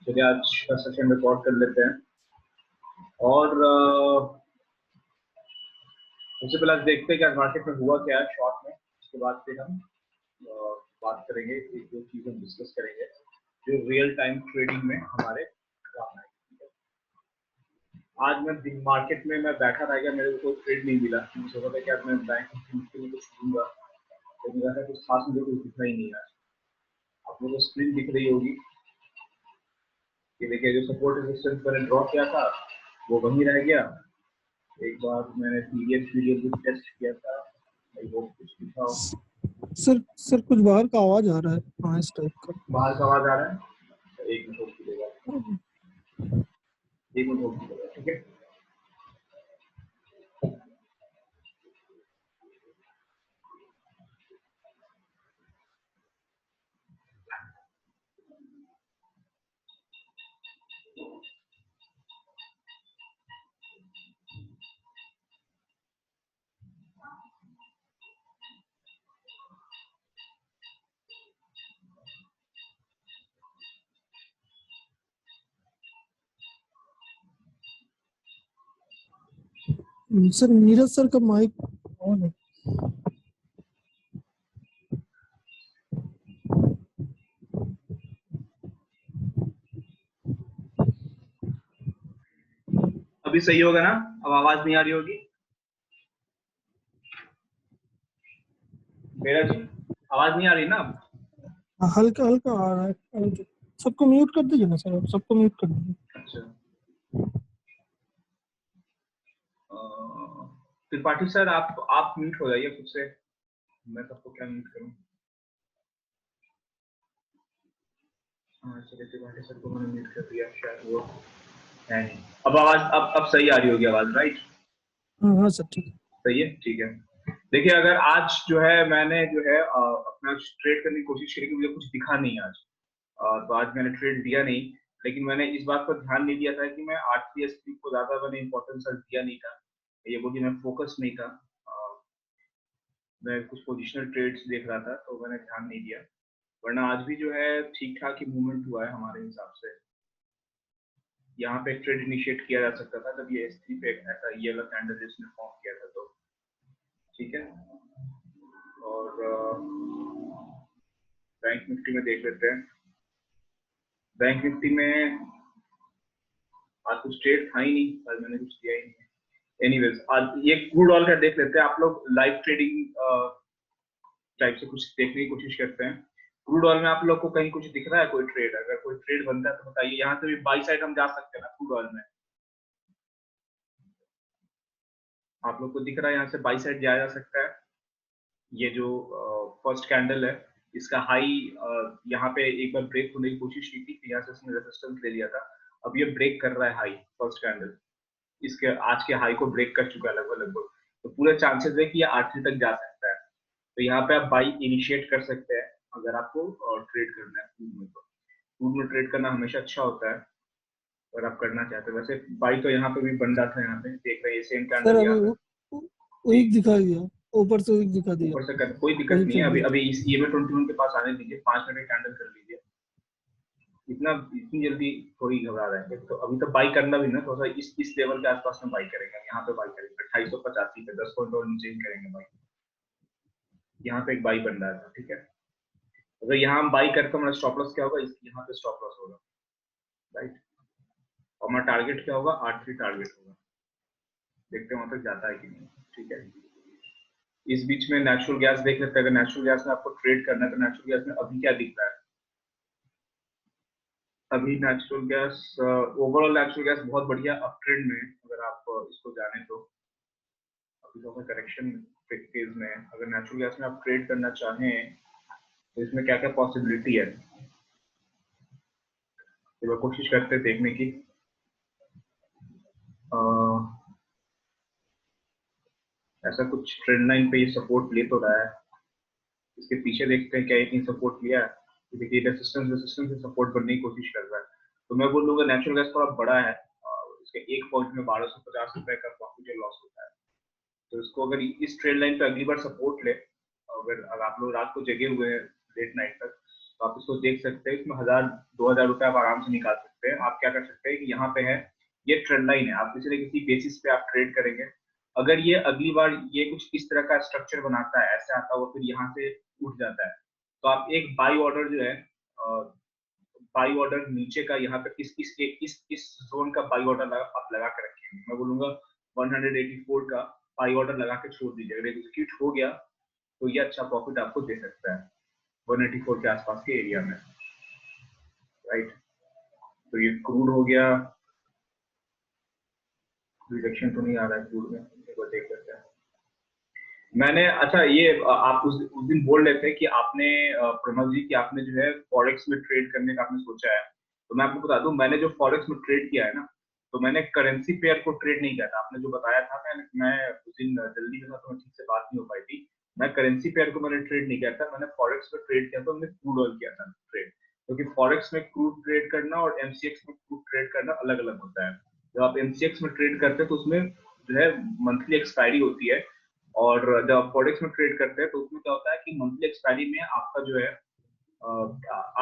चलिए आज का सेशन रिकॉर्ड कर लेते हैं और सबसे पहले आज देखते हैं कि आज मार्केट में हुआ क्या है शॉर्ट में। उसके बाद फिर हम बात करेंगे, एक दो चीजें डिस्कस करेंगे जो रियल टाइम ट्रेडिंग में हमारे काम आएगी। आज मैं मार्केट में मैं बैठा रह गया, मेरे को कोई ट्रेड नहीं मिला। मुझे सोचा था कि आज मैं बैंक निफ्टी में कुछ लूंगा, लेकिन मेरा कुछ खास मुझे कुछ दिखा ही नहीं। आज आप लोगों को स्क्रीन दिख रही होगी कि देखिए जो सपोर्ट रेजिस्टेंस मैंने ड्रॉ किया था वो वहीं रह गया। एक बार मैंने पीडीएफ भी टेस्ट किया था, वो कुछ दिखा हो। सर कुछ बाहर का आवाज आ रहा है, हाँ इस टाइप का बाहर का आवाज आ रहा है। एक मिनट होल्ड कीजिएगा, एक मिनट होल्ड कीजिएगा, ठीक है। सर नीरज सर का माइक ऑन है। अभी सही होगा ना? अब आवाज नहीं आ रही होगी मेरा जी? आवाज नहीं आ रही ना अब? हल्का हल्का आ रहा है। सबको म्यूट कर दीजिए ना सर, आप सबको म्यूट कर दीजिए। अच्छा, त्रिपाठी सर आप म्यूट हो जाइए खुद से। मैं सबको क्या म्यूट करूं? हाँ चलिए, त्रिपाठी सर को मैंने म्यूट कर दिया, शायद वो है नहीं। अब आवाज अब सही आ रही होगी आवाज, राइट? हाँ सर ठीक है। सही है, ठीक है। देखिए अगर आज जो है मैंने जो है अपना ट्रेड करने की कोशिश करी कि मुझे कुछ दिखा नहीं आज, तो आज मैंने ट्रेड दिया नहीं। लेकिन मैंने इस बात पर ध्यान नहीं दिया था कि मैं आरटीएसपी को ज्यादा मैंने इंपॉर्टेंस दिया नहीं था। ये बोलिए मैं फोकस नहीं था। मैं कुछ पोजिशनल ट्रेड्स देख रहा था तो मैंने ध्यान नहीं दिया, वरना आज भी जो है ठीक ठाक ही मूवमेंट हुआ है हमारे हिसाब से। यहाँ पे एक ट्रेड इनिशिएट किया जा सकता था, तब ये S3 पे ऐसा ये वाला कैंडल जिसने फॉर्म किया था, तो ठीक है। और बैंक निफ्टी में देख लेते हैं। बैंक निफ्टी में आज कुछ ट्रेड था ही नहीं, आज मैंने कुछ दिया ही नहीं। एनीवेज आज ये क्रूड ऑयल का देख लेते हैं। आप लोग लाइव ट्रेडिंग टाइप से कुछ देखने की कोशिश करते हैं। क्रूड ऑयल में आप लोग को कहीं कुछ दिख रहा है कोई ट्रेड? अगर कोई ट्रेड बनता है तो बताइए। यहाँ से भी बाई साइड हम जा सकते हैं ना क्रूड ऑयल में? आप लोग को दिख रहा है यहाँ से बाई साइड जाया जा सकता है। ये जो फर्स्ट कैंडल है इसका हाई यहाँ पे एक बार ब्रेक होने की कोशिश की थी, यहाँ से इसने रेजिस्टेंस ले लिया था। अब ये ब्रेक कर रहा है हाई, फर्स्ट कैंडल इसके आज के हाई को ब्रेक कर चुका है लगभग। तो पूरे चांसेस है कि ये 8 तक जा सकता है। तो यहाँ पे आप बाई इनिशिएट कर सकते हैं अगर आपको ट्रेड करना है क्रूड में। तो क्रूड में ट्रेड करना हमेशा अच्छा होता है अगर आप करना चाहते हैं। वैसे बाई तो यहाँ पे भी बन रहा था, यहाँ पे देख रहे हैं सेम सर कैंडल यहाँ पे वीक दिखा दिया, ऊपर से वीक दिखा दिया। ऊपर से कर, कोई दिक्कत नहीं है। अभी अभी इस EMA 21 के पास आने दीजिए, 5 मिनट कैंडल कर लीजिए। इतनी जल्दी थोड़ी घबरा रहे हैं। तो अभी तो बाई करना भी ना, थोड़ा सा इस लेवल के आसपास में बाई करेंगे। यहाँ पे बाई करेंगे 2885 पे 10 पॉइंट और नीचे ही करेंगे बाई। यहाँ पे एक बाई बन रहा था, ठीक है। अगर यहाँ हम बाई करते हमारा स्टॉप लॉस क्या होगा? यहाँ पे स्टॉप लॉस होगा, राइट। और हमारा टारगेट क्या होगा? 83 टारगेट होगा। देखते हैं वहां तक जाता है कि नहीं, ठीक है। इस बीच में नेचुरल गैस देख लेते हैं। अगर नेचुरल गैस में आपको ट्रेड करना है तो नेचुरल गैस में अभी क्या दिख रहा है? अभी natural gas overall natural gas बहुत बढ़िया अप ट्रेंड में, अगर आप इसको जाने तो। अभी तो करेक्शन फेज में। अगर नेचुरल गैस में आप ट्रेड करना चाहें तो इसमें क्या क्या पॉसिबिलिटी है, तो कोशिश करते हैं देखने की। ऐसा कुछ ट्रेंड लाइन पे ये सपोर्ट ले तो रहा है। इसके पीछे देखते हैं क्या ये सपोर्ट लिया है। तो देखिए रेजिस्टेंस से सपोर्ट बनने की कोशिश कर रहा है। तो मैं बोलूँगा नेचुरल गैस थोड़ा बड़ा है। इसके एक पॉइंट में 1250 रुपए का प्रॉफिट लॉस होता है। तो इसको अगर इस ट्रेड लाइन पे अगली बार सपोर्ट ले, अगर आप लोग रात को जगे हुए हैं लेट नाइट तक, तो आप इसको देख सकते हैं, इसमें 1000-2000 रुपए आप आराम से निकाल सकते हैं। आप क्या कर सकते हैं कि यहाँ पे है ये ट्रेंड लाइन है, आप किसी न किसी बेसिस पे आप ट्रेड करेंगे। अगर ये अगली बार ये कुछ इस तरह का स्ट्रक्चर बनाता है, ऐसे आता हुआ फिर यहाँ से उठ जाता है, तो आप एक बाई ऑर्डर जो है बाई ऑर्डर नीचे का यहाँ पे इस जोन का बाई ऑर्डर आप लगा के रखेंगे। मैं बोलूंगा 184 का बाई ऑर्डर लगा के छोड़ दीजिए। अगर एग्जीक्यूट हो गया तो ये अच्छा प्रॉफिट आपको दे सकता है 184 के आसपास के एरिया में, राइट। तो ये क्रूड हो गया, रिजेक्शन तो नहीं आ रहा है क्रूड में, इसको देख लेते हैं। मैंने अच्छा ये आप उस दिन बोल रहे थे कि आपने प्रणव जी कि आपने जो है फॉरेक्स में ट्रेड करने का आपने सोचा है, तो मैं आपको बता दूं मैंने जो फॉरेक्स में ट्रेड किया है ना, तो मैंने करेंसी पेयर को ट्रेड नहीं किया था। आपने जो बताया था, मैं उस दिन जल्दी में था तो ठीक से बात नहीं हो पाई थी। मैं करेंसी पेयर को मैंने ट्रेड नहीं किया था, मैंने फॉरेक्स में ट्रेड किया था, मैंने क्रूड ऑयल किया था ट्रेड। क्योंकि फॉरेक्स में क्रूड ट्रेड करना और एमसीएक्स में क्रूड ट्रेड करना अलग अलग होता है। जब आप एमसीएक्स में ट्रेड करते हैं तो उसमें जो है मंथली एक्सपायरी होती है, और जब आप फॉरेक्स में ट्रेड करते हैं तो उसमें क्या होता है कि मंथली एक्सपायरी में आपका जो है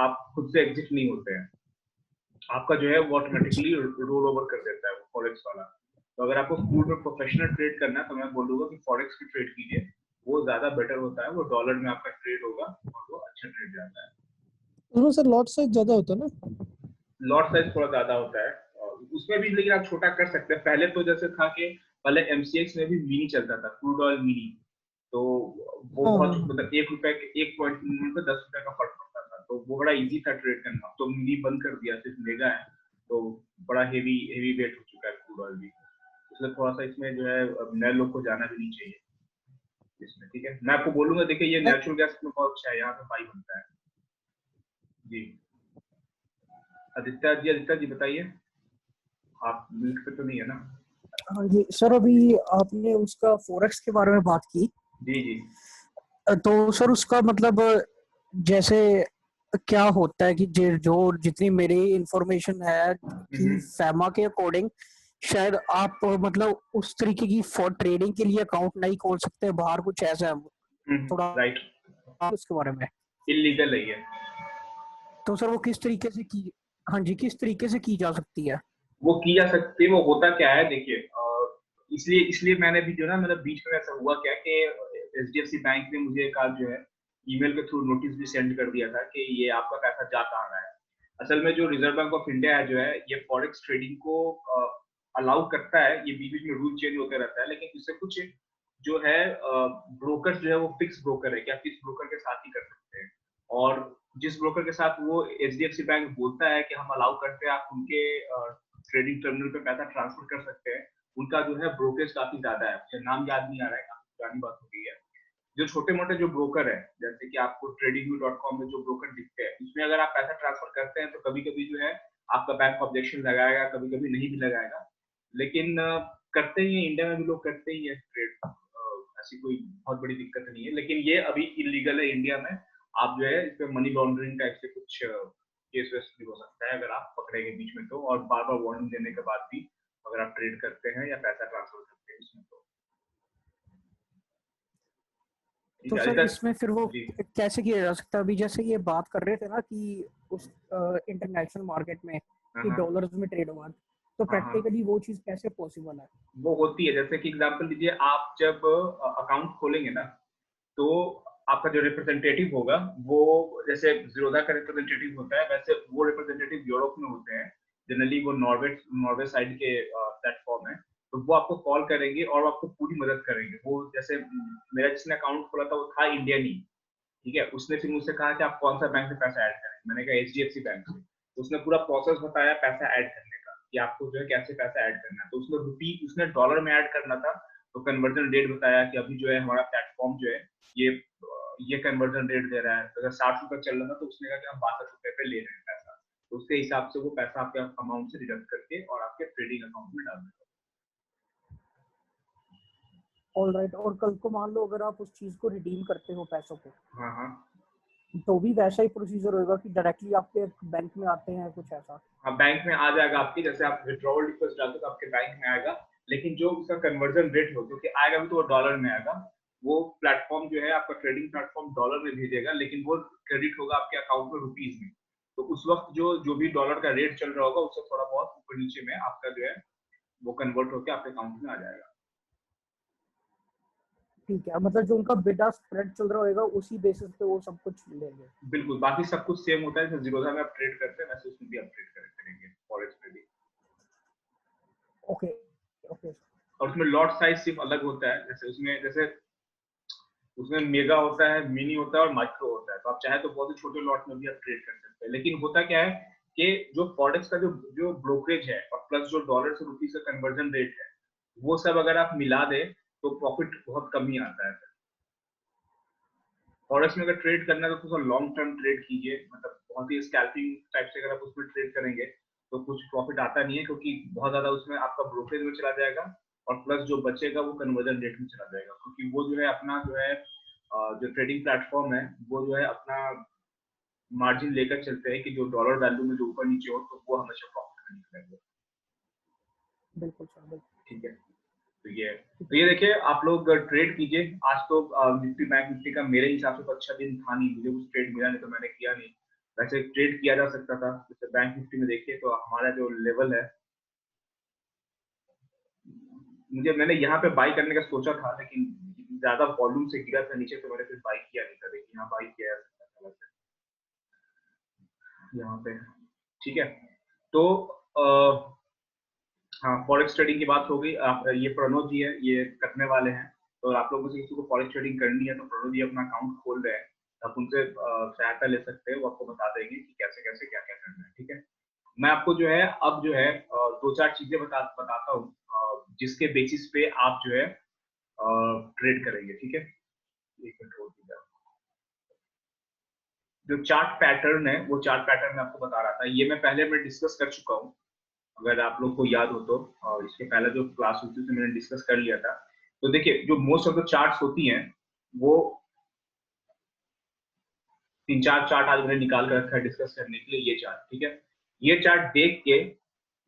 आप खुद से एग्जिट नहीं होते हैं, आपका जो है वो ऑटोमेटिकली रोल ओवर कर देता है वो फॉरेक्स वाला। तो अगर आपको क्रूड में प्रोफेशनल ट्रेड करना है तो मैं बोलूंगा कि फॉरेक्स की ट्रेड कीजिए, वो ज्यादा बेटर होता है, वो डॉलर में आपका ट्रेड होगा और वो अच्छा ट्रेड जाता है। उसमें सर लॉट साइज ज्यादा होता है ना? लॉट साइज थोड़ा ज्यादा होता है और उसमें भी, लेकिन आप छोटा कर सकते हैं। पहले तो जैसे था कि पहले एमसीएक्स में भी मिनी चलता था, क्रूड ऑयल मिनी, तो वो हाँ बहुत हाँ मतलब 1 रुपए के 1 पॉइंट में 10 रुपए का फर्क पड़ता था, तो वो बड़ा इजी था ट्रेड करना। तो मिनी बंद कर दिया, सिर्फ मेगा है, तो बड़ा हेवी हेवी वेट हो चुका है क्रूड ऑयल भी, इसलिए थोड़ा सा इसमें जो है नए लोग को जाना भी नहीं चाहिए इसमें, ठीक है। मैं आपको बोलूंगा, देखिए ये हाँ। नेचुरल गैस में बहुत अच्छा है, यहाँ पे पाई बनता है जी। आदित्य जी बताइए, आप म्यूट पे तो नहीं है ना? हाँ जी सर, अभी आपने उसका फॉरेक्स के बारे में बात की, जी जी। तो सर उसका मतलब जैसे क्या होता है कि जो जितनी मेरी इंफॉर्मेशन है कि फैमा के अकॉर्डिंग शायद आप मतलब उस तरीके की फॉर ट्रेडिंग के लिए अकाउंट नहीं खोल सकते बाहर, कुछ ऐसा है थोड़ा राइट, उसके बारे में। इलीगल है ये। तो सर वो किस तरीके से की, हाँ जी, किस तरीके से की जा सकती है? वो की जा सकती है, वो होता क्या है देखिए, इसलिए इसलिए मैंने भी जो ना, मतलब बीच में ऐसा हुआ क्या कि एचडीएफसी बैंक ने मुझे एक आज जो है ईमेल के थ्रू नोटिस भी सेंड कर दिया था कि ये आपका पैसा जा कहाँ रहा है। असल में जो रिजर्व बैंक ऑफ इंडिया है जो है, ये फॉरेक्स ट्रेडिंग को अलाउ करता है, ये बीच बीच में रूल चेंज होते रहता है, लेकिन इससे कुछ जो है ब्रोकर जो है वो फिक्स ब्रोकर है कि आप किस ब्रोकर के साथ ही कर सकते हैं, और जिस ब्रोकर के साथ वो एचडीएफसी बैंक बोलता है कि हम अलाउ करते हैं आप उनके ट्रेडिंग टर्मिनल पे पैसा ट्रांसफर कर सकते हैं, उनका जो है ब्रोकरेज काफी ज्यादा है। मुझे नाम याद नहीं आ रहा है, काफी पुरानी बात हो गई है। जो छोटे मोटे जो ब्रोकर है, जैसे कि आपको trading.com में जो ब्रोकर दिखते हैं, उसमें अगर आप पैसा ट्रांसफर करते हैं तो कभी कभी जो है आपका बैंक ऑब्जेक्शन लगाएगा, कभी कभी नहीं भी लगाएगा, लेकिन करते ही इंडिया में भी लोग करते ही है ट्रेड, ऐसी कोई बहुत बड़ी दिक्कत नहीं है। लेकिन ये अभी इलीगल है इंडिया में, आप जो है इस पे मनी लॉन्ड्रिंग टाइप से कुछ केस वेस भी हो सकता है अगर आप पकड़ेंगे बीच में तो, और बार बार वार्निंग देने के बाद भी अगर आप ट्रेड करते हैं या पैसा ट्रांसफर करते हैं इसमें तो। ठीक तो है सर अदिता इसमें फिर वो जी। कैसे किया जा सकता है? अभी जैसे ये बात कर रहे थे ना कि उस इंटरनेशनल मार्केट में हाँ कि हाँ डॉलर्स में ट्रेड हुआ, तो हाँ हाँ, प्रैक्टिकली वो चीज कैसे पॉसिबल है? वो होती है। जैसे कि एग्जांपल लीजिए, आप जब अकाउंट खोलेंगे ना, तो आपका जो रिप्रेजेंटेटिव होगा वो, जैसे जीरोधा का रिप्रेजेंटेटिव होता है, वैसे वो रिप्रेजेंटेटिव यूरोप में होते हैं जनरली, वो नॉर्वे साइड के प्लेटफॉर्म है, तो वो आपको कॉल करेंगे और वो आपको पूरी मदद करेंगे। वो जैसे मेरा जिसने अकाउंट खोला था वो था इंडियन ही, ठीक है। उसने फिर मुझसे कहा कि आप कौन सा बैंक से पैसा ऐड करें, मैंने कहा एचडीएफसी बैंक से। तो उसने पूरा प्रोसेस बताया पैसा ऐड करने का कि आपको जो है कैसे पैसा ऐड करना है। तो उसने रुपी, उसने डॉलर में ऐड करना था, तो कन्वर्जन रेट बताया कि अभी जो है हमारा प्लेटफॉर्म जो है ये कन्वर्जन रेट दे रहा है। तो अगर 60 रुपए चल रहा था तो उसने कहा कि हम 62 रुपए पे ले रहे हैं पैसा, तो उसके हिसाब से वो पैसा आपके अमाउंट से डिडक्ट करके और आपके ट्रेडिंग अकाउंट में डाल देगा। ऑल राइट, और कल को मान लो अगर आप उस चीज को रिडीम करते हो पैसों को, हाँ हाँ तो भी वैसा ही प्रोसीजर होगा कि डायरेक्टली आपके बैंक में आते हैं, कुछ ऐसा? हाँ, बैंक में आ जाएगा आपकी, जैसे आप विड्रॉल रिक्वेस्ट डालते हो तो आपके बैंक में आएगा, लेकिन जो उसका कन्वर्जन रेट हो, क्योंकि आएगा भी तो वो डॉलर में आएगा, वो प्लेटफॉर्म जो है आपका ट्रेडिंग प्लेटफॉर्म डॉलर में भेजेगा, लेकिन वो क्रेडिट होगा आपके अकाउंट में रुपीज में। तो उस वक्त जो भी डॉलर का रेट चल रहा होगा उससे थोड़ा बहुत ऊपर नीचे में आपका जो है वो कन्वर्ट होकर आपके अकाउंट में आ जाएगा। ठीक है, मतलब जो उनका बिड आस्क स्प्रेड चल रहा होगा उसी बेसिस पे वो सब कुछ लेंगे। बिल्कुल, बाकी सब कुछ सेम होता है, जैसे जीरोधा में आप ट्रेड करते हैं वैसे उसमें भी आप ट्रेड करेंगे फॉरेक्स में भी। Okay okay. और उसमें लॉट साइज सिर्फ अलग होता है, जैसे उसमें मेगा होता है, मिनी होता है और माइक्रो होता है। तो आप चाहे तो बहुत ही छोटे लॉट में भी आप ट्रेड कर सकते हैं। लेकिन होता क्या है कि जो फॉरेक्स का जो ब्रोकरेज है और प्लस जो डॉलर से रुपीज का कन्वर्जन रेट है, वो सब अगर आप मिला दें तो प्रॉफिट बहुत कम ही आता है। फॉरेक्स में अगर ट्रेड करना है तो थोड़ा लॉन्ग टर्म ट्रेड कीजिए, मतलब बहुत ही स्कैल्पिंग टाइप से अगर आप उसमें ट्रेड करेंगे तो कुछ प्रॉफिट आता नहीं है, क्योंकि बहुत ज्यादा उसमें आपका ब्रोकरेज में चला जाएगा और प्लस जो बचेगा वो कन्वर्जन रेट में चला जाएगा, क्योंकि वो जो है अपना जो है जो ट्रेडिंग प्लेटफॉर्म है वो जो है अपना मार्जिन लेकर चलते हैं कि जो डॉलर वैल्यू में जो ऊपर नीचे हो तो वो हमेशा प्रॉफिट में निकलेंगे। बिल्कुल सर, बिल्कुल। ठीक है, तो ये देखिए आप लोग ट्रेड कीजिए। आज तो निफ्टी बैंक निफ्टी का मेरे हिसाब से तो अच्छा दिन था नहीं, मुझे कुछ ट्रेड मिला नहीं तो मैंने किया नहीं। वैसे ट्रेड किया जा सकता था, जैसे बैंक निफ्टी में देखिए तो हमारा जो लेवल है, मैंने यहाँ पे बाई करने का सोचा था, लेकिन ज्यादा वॉल्यूम से गिरा था नीचे तो मैंने फिर बाई किया नहीं था। देखिए यहाँ बाई किया जा सकता था यहाँ पे। ठीक है, तो हाँ, फॉरेक्स ट्रेडिंग की बात हो गई। आप ये प्रणोद जी है, ये करने वाले हैं, तो आप लोगों से किसी को फॉरेक्स ट्रेडिंग करनी है तो प्रणोद जी अपना अकाउंट खोल रहे हैं, आप उनसे सहायता ले सकते हैं, वो आपको बता देंगे कि कैसे कैसे क्या क्या करना है। ठीक है, मैं आपको जो है अब जो है दो चार चीजें बताता हूँ जिसके बेसिस पे आप जो है ट्रेड करेंगे। ठीक है, एक मिनट होल्ड कीजिए। जो चार्ट पैटर्न है वो चार्ट पैटर्न मैं आपको बता रहा था, ये मैं डिस्कस कर चुका हूँ, अगर आप लोग को याद हो तो। और इसके पहले जो क्लास हुई थी उसमें मैंने डिस्कस कर लिया था। तो देखिए जो मोस्ट ऑफ द चार्ट्स होती हैं वो 3-4 चार्ट आज मैंने निकाल कर रखा है डिस्कस करने के लिए। ये चार्ट, ठीक है, ये चार्ट देख के,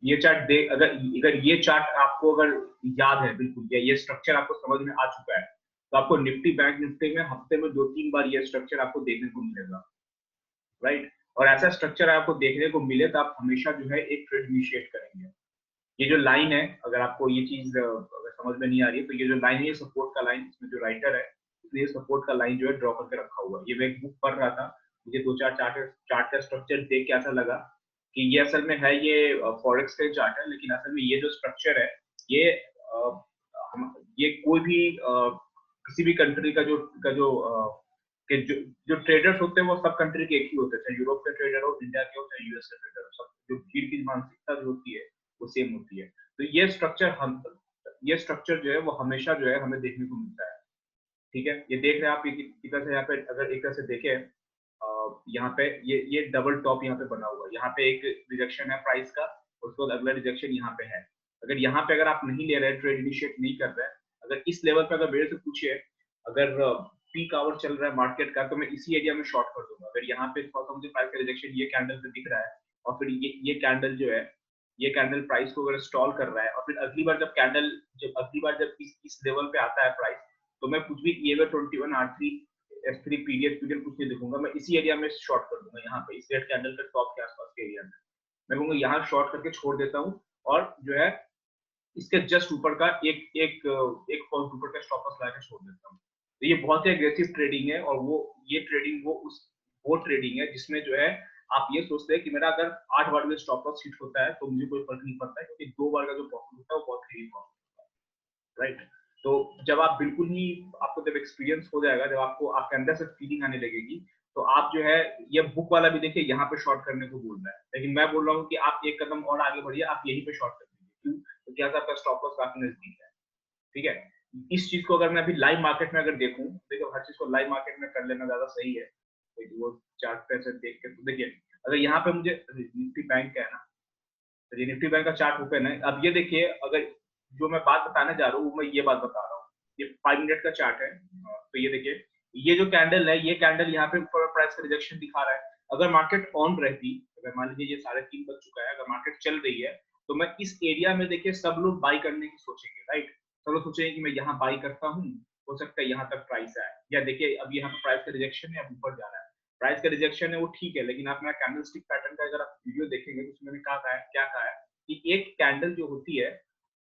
ये चार्ट देख, अगर ये चार्ट आपको अगर याद है बिल्कुल, ये स्ट्रक्चर आपको समझ में आ चुका है, तो आपको निफ्टी बैंक निफ्टी में हफ्ते में 2-3 बार ये स्ट्रक्चर आपको देखने को मिलेगा, राइट। और ऐसा स्ट्रक्चर आपको देखने को मिले तो आप हमेशा जो है एक ट्रेड इनिशिएट करेंगे। ये जो लाइन है, अगर आपको ये चीज अगर समझ में नहीं आ रही है तो ये जो लाइन है ये सपोर्ट का लाइन, इसमें जो राइटर है उसने ये सपोर्ट का लाइन जो है ड्रॉ करके रखा हुआ है। ये मैं एक बुक पढ़ रहा था, मुझे 2-4 चार्ट का स्ट्रक्चर देख के ऐसा लगा कि ये असल में है, ये फॉरेक्स का चार्ट है, लेकिन असल में ये जो स्ट्रक्चर है ये ये कोई भी किसी भी कंट्री का जो ट्रेडर्स होते हैं वो सब कंट्री के एक ही होते हैं, चाहे यूरोप के ट्रेडर हो, इंडिया के हो, चाहे यूएस के ट्रेडर हो, सब जो भीड़ की मानसिकता जो होती है वो सेम होती है। तो ये स्ट्रक्चर जो है वो हमेशा जो है हमें देखने को मिलता है। ठीक है, ये देख रहे हैं आप, एक तरह से यहाँ पे अगर एक तरह से देखें, यहाँ पे ये डबल टॉप यहाँ पे बना हुआ है, यहाँ पे एक रिजेक्शन है प्राइस का, उसके बाद अगला रिजेक्शन यहाँ पे है। अगर यहाँ पे अगर आप नहीं ले रहे, ट्रेड इनिशिएट नहीं कर रहे, अगर इस लेवल पे अगर मेरे से पूछिए, अगर पीक आवर चल रहा है मार्केट का तो मैं इसी एरिया में शॉर्ट कर दूंगा। अगर यहाँ पे थोड़ा सा मुझे प्राइस का रिजेक्शन ये कैंडल पे दिख रहा है और फिर ये कैंडल जो है, ये कैंडल प्राइस को अगर स्टॉल कर रहा है और फिर अगली बार जब इस लेवल पे आता है प्राइस, तो मैं कुछ भी EMA21 R3 S3 पीरियड कुछ नहीं लिखूंगा, मैं इसी एरिया में शॉर्ट कर दूंगा। यहाँ पे इस रेड कैंडल के टॉप के आसपास के एरिया में मैं कहूंगा यहाँ शॉर्ट करके छोड़ देता हूँ, और जो है इसके जस्ट ऊपर का एक पॉइंट ऊपर का स्टॉप लॉस लगा के छोड़ देता हूँ। तो ये बहुत ही एग्रेसिव ट्रेडिंग है, और ये ट्रेडिंग वो ट्रेडिंग है जिसमें जो है आप ये सोचते हैं कि मेरा अगर 8 बार में स्टॉप लॉस हिट होता है तो मुझे कोई फर्क नहीं पड़ता है, क्योंकि 2 बार का जो प्रॉफिट होता है वो बहुत हेवी प्रॉफिट होता है, राइट। तो जब आप बिल्कुल ही, आपको जब एक्सपीरियंस हो जाएगा, जब आपको आपके अंदर से फीलिंग आने लगेगी, तो आप जो है, ये बुक वाला भी देखिए यहाँ पे शॉर्ट करने को बोल रहा है, लेकिन मैं बोल रहा हूँ कि आप एक कदम और आगे बढ़िए, आप यहीं पे शॉर्ट कर दीजिए। क्यों? क्योंकि यहाँ आपका स्टॉप लॉस काफी नजदीक है। ठीक है, इस चीज को अगर मैं अभी लाइव मार्केट में अगर देखूं, देखो हर चीज को लाइव मार्केट में कर लेना ज्यादा सही है, तो वो चार्ट पे से देख के, तो देखिए अगर यहाँ पे मुझे निफ्टी बैंक का है ना, तो ये निफ्टी बैंक का चार्ट ओपन है। अब ये देखिए, अगर जो मैं बात बताने जा रहा हूँ मैं ये बात बता रहा हूँ, ये 5 मिनट का चार्ट है। तो ये देखिए, ये जो कैंडल है, ये कैंडल यहाँ पे ऊपर प्राइस का रिजेक्शन दिखा रहा है। अगर मार्केट ऑन रहती, अगर मान लीजिए ये 3:30 बज चुका है, अगर मार्केट चल रही है, तो मैं इस एरिया में देखिए सब लोग बाई करने की सोचेंगे, राइट। सब लोग सोचेंगे कि मैं यहाँ बाई करता हूँ, हो सकता है यहाँ तक प्राइस आए, या देखिए अब यहाँ पर प्राइस का रिजेक्शन है, अब ऊपर जा रहा है, प्राइस का रिजेक्शन है वो ठीक है, लेकिन आप मेरा कैंडलस्टिक पैटर्न का अगर आप वीडियो देखेंगे तो उसमें मैंने क्या कहा है कि एक कैंडल जो होती है